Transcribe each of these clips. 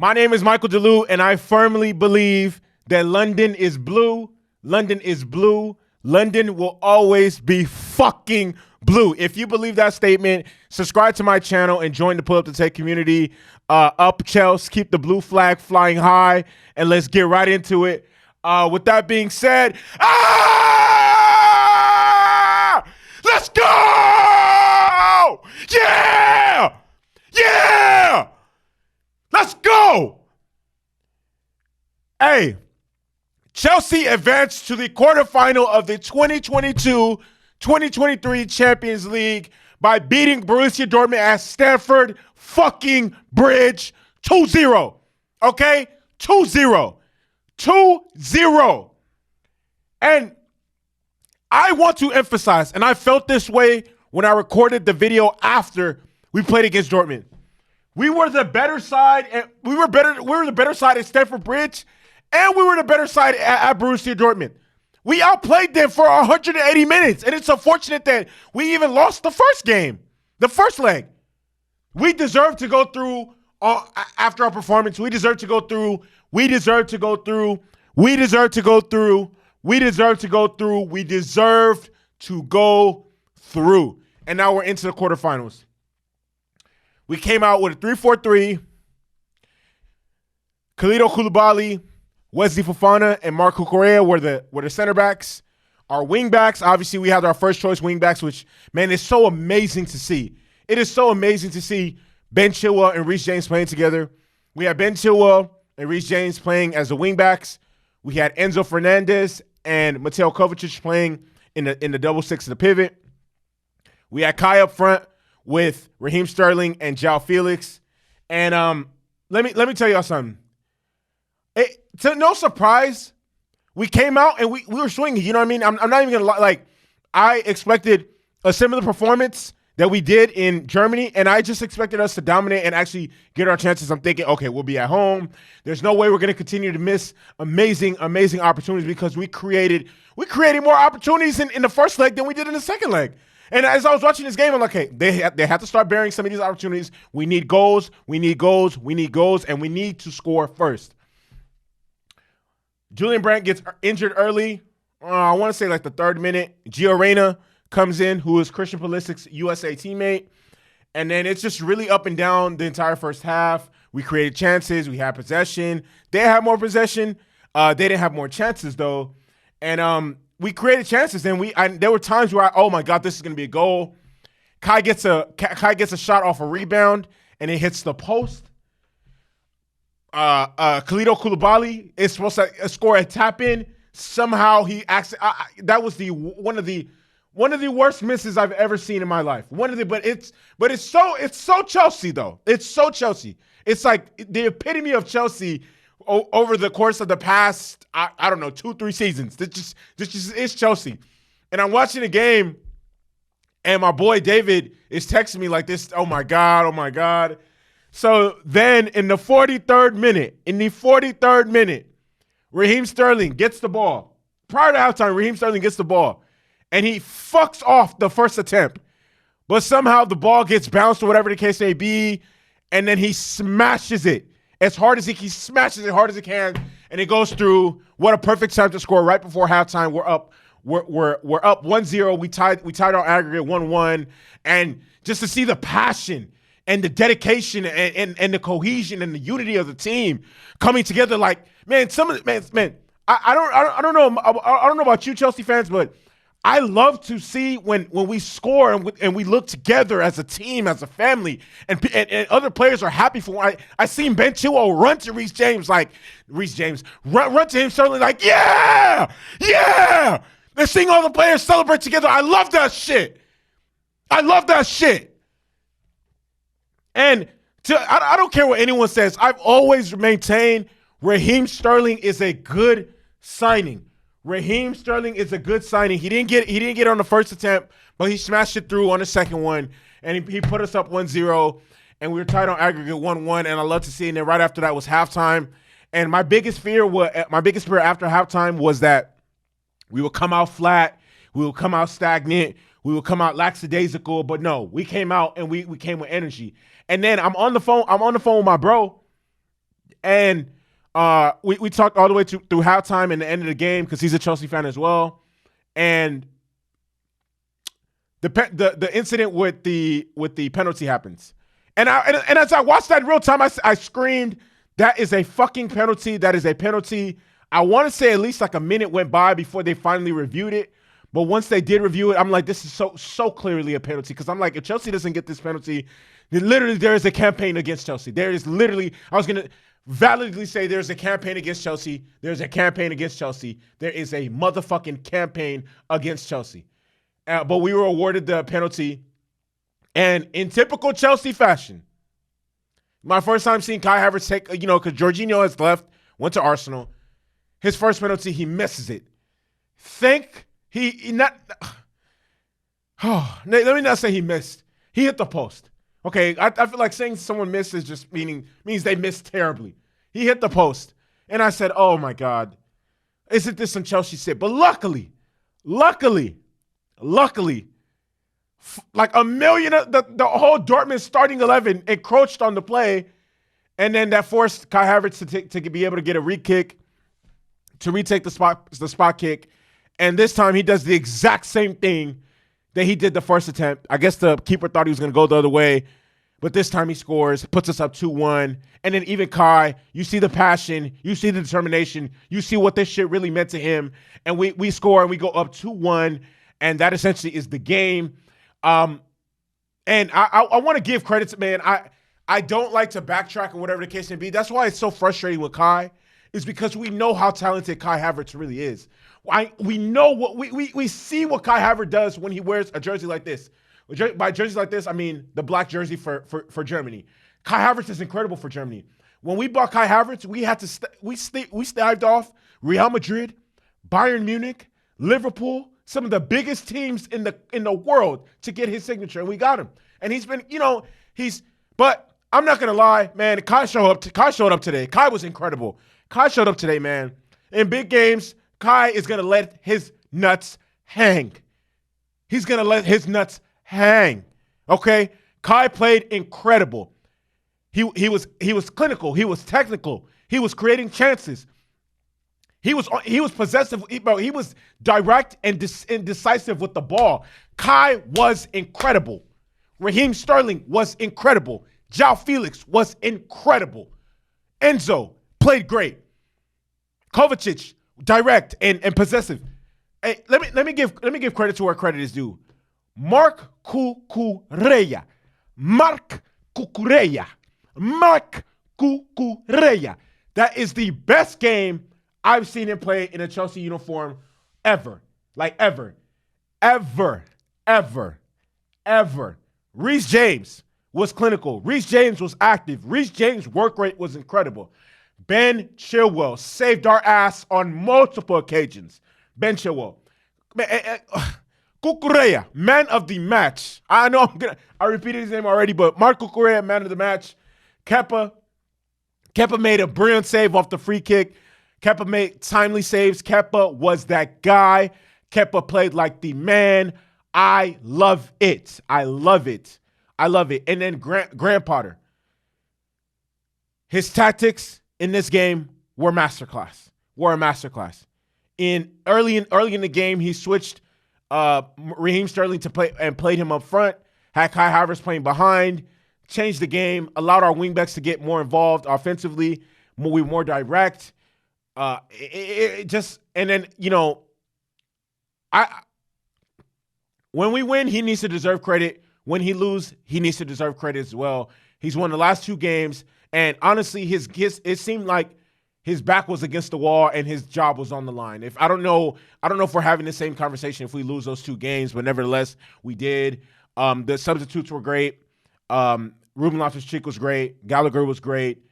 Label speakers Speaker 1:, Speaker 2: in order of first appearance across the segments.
Speaker 1: My name is Michael DeLu, and I firmly believe that London is blue. London is blue. London will always be fucking blue. If you believe that statement, subscribe to my channel and join the Pull Up to Take community. Up Chelsea, keep the blue flag flying high, and let's get right into it. With that being said, let's go! Yeah! Yeah! Let's go! Hey, Chelsea advanced to the quarterfinal of the 2022-2023 Champions League by beating Borussia Dortmund at Stamford fucking Bridge 2-0. Okay? 2-0. 2-0. And I want to emphasize, and I felt this way when I recorded the video after we played against Dortmund. We were the better side, and we were the better side at Stamford Bridge, and we were the better side at Borussia Dortmund. We outplayed them for 180 minutes, and it's unfortunate that we even lost the first game, the first leg. We deserve to go through after our performance. We deserve to go through. We deserve to go through. We deserve to go through. We deserve to go through. We deserved to go through. And now we're into the quarterfinals. We came out with a 3-4-3. Khalidou Koulibaly, Wesley Fofana, and Marco Correa were the center backs. Our wing backs, obviously we had our first choice wing backs, which, man, is so amazing to see. It is so amazing to see Ben Chilwell and Reece James playing together. We had Ben Chilwell and Reece James playing as the wing backs. We had Enzo Fernandez and Mateo Kovacic playing in the double six of the pivot. We had Kai up front with Raheem Sterling and João Felix. And let me tell y'all something. To no surprise, we came out and we were swinging. You know what I mean? I'm not even gonna lie. Like, I expected a similar performance that we did in Germany, and I just expected us to dominate and actually get our chances. I'm thinking, okay, we'll be at home. There's no way we're going to continue to miss amazing opportunities because we created more opportunities in the first leg than we did in the second leg. And as I was watching this game, I'm like, hey, they have to start bearing some of these opportunities. We need goals, we need goals, we need goals, and we need to score first. Julian Brandt gets injured early. I want to say like the 3rd minute. Gio Reyna comes in, who is Christian Pulisic's USA teammate. And then it's just really up and down the entire first half. We created chances. We had possession. They had more possession. They didn't have more chances, though. And we created chances. And there were times where, oh, my God, this is going to be a goal. Kai gets a shot off a rebound, and it hits the post. Khalidou Koulibaly is supposed to score a tap-in. Somehow he acts. That was one of the worst misses I've ever seen in my life. But it's so Chelsea though. It's so Chelsea. It's like the epitome of Chelsea over the course of the past, I don't know, 2-3 seasons. This just is Chelsea. And I'm watching the game, and my boy David is texting me like this. Oh my God. So then in the 43rd minute, Raheem Sterling gets the ball. Prior to halftime, Raheem Sterling gets the ball. And he fucks off the first attempt. But somehow the ball gets bounced or whatever the case may be. And then he smashes it as hard as he smashes it hard as he can. And it goes through. What a perfect time to score right before halftime. We're up 1-0. We tied our aggregate 1-1. And just to see the passion and the dedication and the cohesion and the unity of the team coming together, like, man, I don't know about you Chelsea fans, but I love to see when we score and we look together as a team, as a family, and other players are happy for. I seen Ben Chilwell run to Reece James, run to him, Sterling, like, yeah. And seeing all the players celebrate together, I love that shit. And I don't care what anyone says. I've always maintained Raheem Sterling is a good signing. Raheem Sterling is a good signing. He didn't get on the first attempt, but he smashed it through on the second one, and he put us up 1-0, and we were tied on aggregate 1-1. And I love to see it. And then right after that was halftime. And my biggest fear after halftime was that we would come out flat, we would come out stagnant, we would come out lackadaisical. But no, we came out and we came with energy. And then I'm on the phone with my bro, And we talked all the way through halftime and the end of the game because he's a Chelsea fan as well. And the incident with the penalty happens. And as I watched that in real time, I screamed, "That is a fucking penalty. That is a penalty." I want to say at least like a minute went by before they finally reviewed it. But once they did review it, I'm like, this is so clearly a penalty. Because I'm like, if Chelsea doesn't get this penalty, then literally there is a campaign against Chelsea. There is literally, I was going to validly say there's a campaign against Chelsea. There's a campaign against Chelsea. There is a motherfucking campaign against Chelsea. But we were awarded the penalty. And in typical Chelsea fashion, my first time seeing Kai Havertz take, because Jorginho has left, went to Arsenal. His first penalty, he misses it. Let me not say he missed. He hit the post. Okay, I feel like saying someone missed is just means they missed terribly. He hit the post. And I said, oh my God, isn't this some Chelsea shit? But luckily, like a million of the whole Dortmund starting 11 encroached on the play. And then that forced Kai Havertz to be able to get a re-kick, to retake the spot kick. And this time he does the exact same thing that he did the first attempt. I guess the keeper thought he was going to go the other way, but this time he scores, puts us up 2-1. And then even Kai, you see the passion, you see the determination, you see what this shit really meant to him. And we score and we go up 2-1, and that essentially is the game. And I want to give credit to, man, I don't like to backtrack or whatever the case may be. That's why it's so frustrating with Kai, is because we know how talented Kai Havertz really is. We know what we see what Kai Havertz does when he wears a jersey like this. By jerseys like this, I mean the black jersey for Germany. Kai Havertz is incredible for Germany. When we bought Kai Havertz, we had to we staved off Real Madrid, Bayern Munich, Liverpool, some of the biggest teams in the world to get his signature, and we got him. And he's been, but I'm not gonna lie, man. Kai showed up today. Kai was incredible. Kai showed up today, man. In big games, Kai is going to let his nuts hang. He's going to let his nuts hang. Okay? Kai played incredible. He was clinical. He was technical. He was creating chances. He was possessive. He was direct and decisive with the ball. Kai was incredible. Raheem Sterling was incredible. João Felix was incredible. Enzo played great. Kovacic, direct and possessive. Hey, let me give credit to where credit is due. Marc Cucurella. That is the best game I've seen him play in a Chelsea uniform ever. Like ever. Reece James was clinical. Reece James was active. Reece James' work rate was incredible. Ben Chilwell saved our ass on multiple occasions. Ben Chilwell. Cucurella, man of the match. I know I repeated his name already, but Marc Cucurella, man of the match. Kepa made a brilliant save off the free kick. Kepa made timely saves. Kepa was that guy. Kepa played like the man. I love it. And then Graham Potter. His tactics in this game were a masterclass. Early in the game, he switched Raheem Sterling to play and played him up front. Had Kai Havertz playing behind. Changed the game. Allowed our wingbacks to get more involved offensively. We were more direct. When we win, he needs to deserve credit. When he lose, he needs to deserve credit as well. He's won the last 2 games. And honestly, it seemed like his back was against the wall and his job was on the line. I don't know if we're having the same conversation if we lose those 2 games, but nevertheless, we did. The substitutes were great. Ruben Loftus-Cheek was great. Gallagher was great.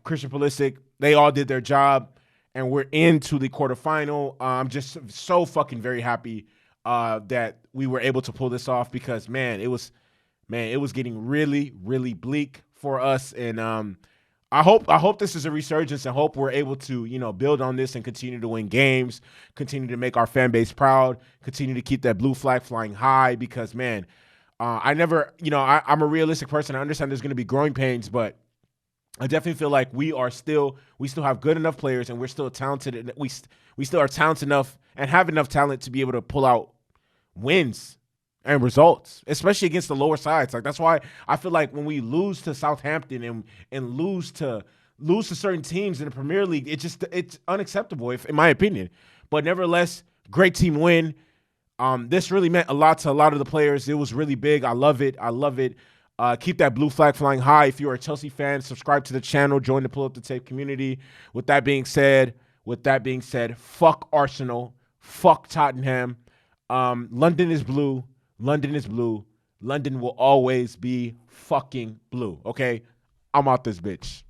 Speaker 1: Christian Pulisic, they all did their job, and we're into the quarterfinal. I'm just so fucking very happy that we were able to pull this off because, it was getting really, really bleak for us, and I hope this is a resurgence, and hope we're able to build on this and continue to win games, continue to make our fan base proud, continue to keep that blue flag flying high. Because I'm a realistic person. I understand there's going to be growing pains, but I definitely feel like we still have good enough players, and we're still talented, and we still are talented enough and have enough talent to be able to pull out wins and results, especially against the lower sides. Like that's why I feel like when we lose to Southampton and lose to certain teams in the Premier League, it's unacceptable, in my opinion. But nevertheless, great team win. This really meant a lot to a lot of the players. It was really big. I love it. I love it. Keep that blue flag flying high. If you're a Chelsea fan, subscribe to the channel, join the Pull Up the Tape community. With that being said, fuck Arsenal, fuck Tottenham. London is blue. London is blue. London will always be fucking blue. Okay, I'm out this bitch.